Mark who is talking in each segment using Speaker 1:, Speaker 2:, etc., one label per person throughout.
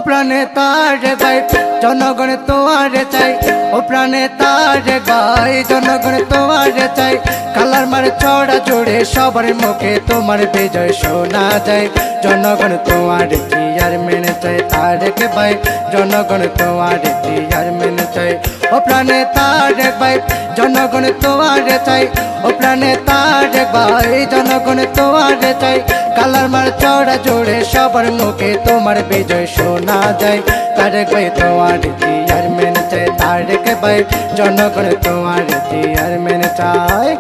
Speaker 1: প্রাণে তার ভাই জনগণ তোমার চাই, ও প্রাণে তার ভাই জনগণ তোমার চাই। কালার মার ছড়া জুড়ে সবার মুখে তোমার বিজয় শোনা যায়। জনগণ তোমার চেয়ারম্যান চাই তারেক ভাই, জনগণ তোমার চেয়ারম্যান চাই। ও প্রাণে তার ভাই জনগণ তোমার চাই, ও প্রাণে তার ভাই জনগণ তোমার চাই। কালার মার ছড়া জুড়ে সবার মুখে তোমার বিজয় শোনা যায়। তারেক ভাই তোমার চেয়ারম্যান চাই তারেক ভাই, জনগণ তোমার চেয়ারম্যান চাই।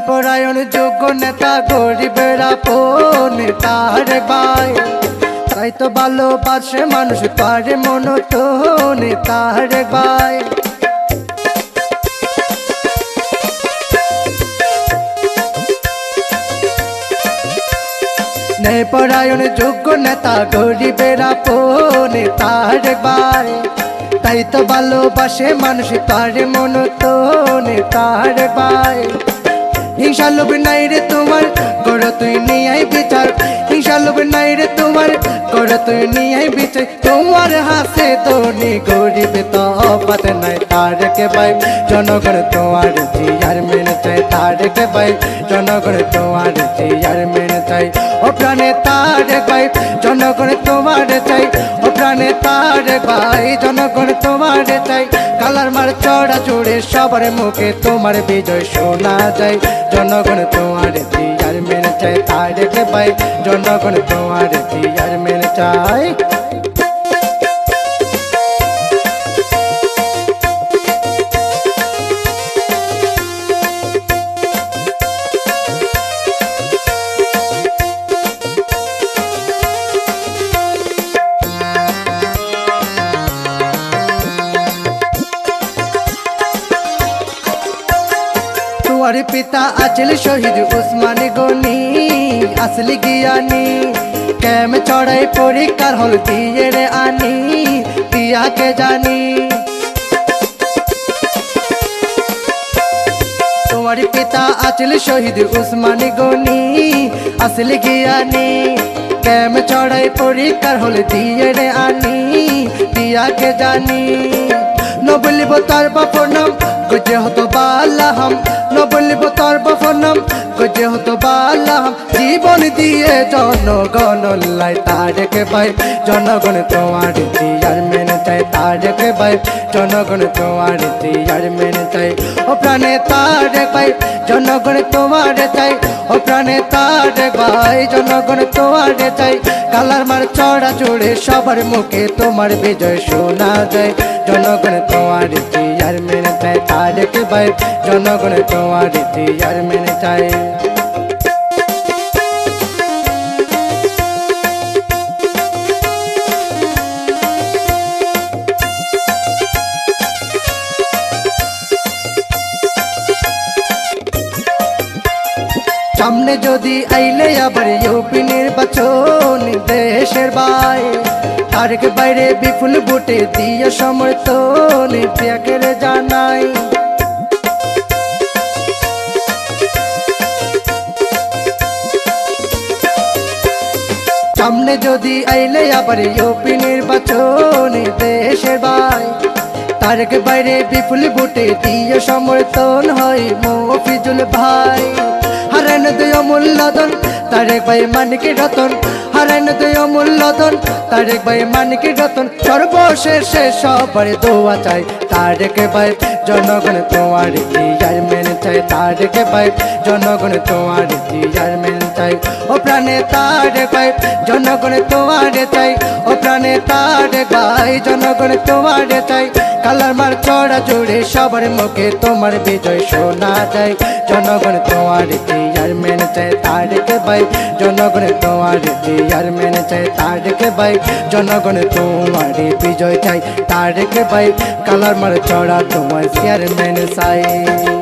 Speaker 1: পরায়ণ যোগ্য নেতা গরিবের আপন তারেক ভাই, তাই তো ভালোবাসে মানুষ পারে মনতন তারেক ভাই। পরায়ণ যোগ্য নেতা গরিবের আপন তারেক ভাই, তাই তো ভালোবাসে মানুষ পারে মনতন তারেক ভাই। হিংসা লোভ নাই রে তোমার করো তুই নিয়াই বিচার, হিংসা লোভ নাই রে তোমার করো তুই নিয়াই বিচার। তোমার হাসে ধনী গরিব তফাৎ নাই তারেক ভাই, জনগণ তোমার চেয়ারম্যান চাই তারেক ভাই, জনগণ তোমার চেয়ারম্যান চাই। ও প্রাণে তারেক ভাই জনগণ তোমার চাই, ও প্রাণে তারেক ভাই জনগণ তোমার চাই। কালার মার চড়া জুড়ে সবার মুখে তোমার বিজয় শোনা যায়। জনগণ তোমার চেয়ারম্যান চাই তারেক ভাই, জনগণ তোমার চেয়ারম্যান চাই। তোমার পিতা আছিল শহীদ উসমানী গনি আসলি জ্ঞানী, ক্যাম চড়াই পরীক্ষার হল দিয়ে রে আনি পিয়াকে জানি। তোমার পিতা আছিল শহীদ উসমানী গনি আসলি জ্ঞানী, ক্যাম চড়াই পরীক্ষার হল দিয়ে রে আনি পিয়াকে জানি। নবলিব তার বাপর নাম গজে হতো বালাহাম, নবলিব তার বাপর নাম গজে হতো বালাহাম। জীবন দিয়ে জনগণ লাই তারেক ভাই, জনগণ তোমার চেয়ারম্যান চাই তারেক ভাই, জনগণ তোমার চেয়ারম্যান চাই। ও প্রাণে তারেক ভাই জনগণ তোমার চাই, ও প্রাণে তারেক ভাই জনগণ তোমার চাই। কালার মার চড়া জুড়ে সবার মুখে তোমার বিজয় শোনা যায়। জনগণ তোমার চেয়ারম্যান চাই তারেক ভাই, জনগণ তোমার চেয়ারম্যান চাই। সামনে যদি আইলে আবার ইউপি নির্বাচন দেশের ভাই, তারেক বাইরে বিপুল ভোটে দিয়ে সমর্থন পিয়াকে জানাই। সামনে যদি আইলে আবার ইউপি নির্বাচন দেশের ভাই, তারেক বাইরে বিপুল ভোটে দিয়ে সমর্থন হয় মফিজুল ভাই। হারান দুই অমূল্যধন তারেক ভাই মানিক রতন, হারান দুই অমূল্যধন তারেক ভাই মানিক রতন। সর্বশেষে সবার দোয়া চাই তারেক ভাই, জনগণ তোমার চেয়ারম্যান চাই তারেক ভাই, জনগণ তোমার চেয়ারম্যান চাই। ও প্রাণে তারেক ভাই জনগণ তোমার চাই, ও প্রাণে তারেক ভাই জনগণ তোমার চাই। কালার মার চড়া জুড়ে সবার মুখে তোমার বিজয় শোনা যায়। জনগণ তোমার চেয়ারম্যান চাই তারেক ভাই, জনগণ তোমার চেয়ারম্যান চাই তারেক ভাই, জনগণ তোমার বিজয় চাই তারেক ভাই। কালার মার চড়া তোমার চেয়ারম্যান চাই।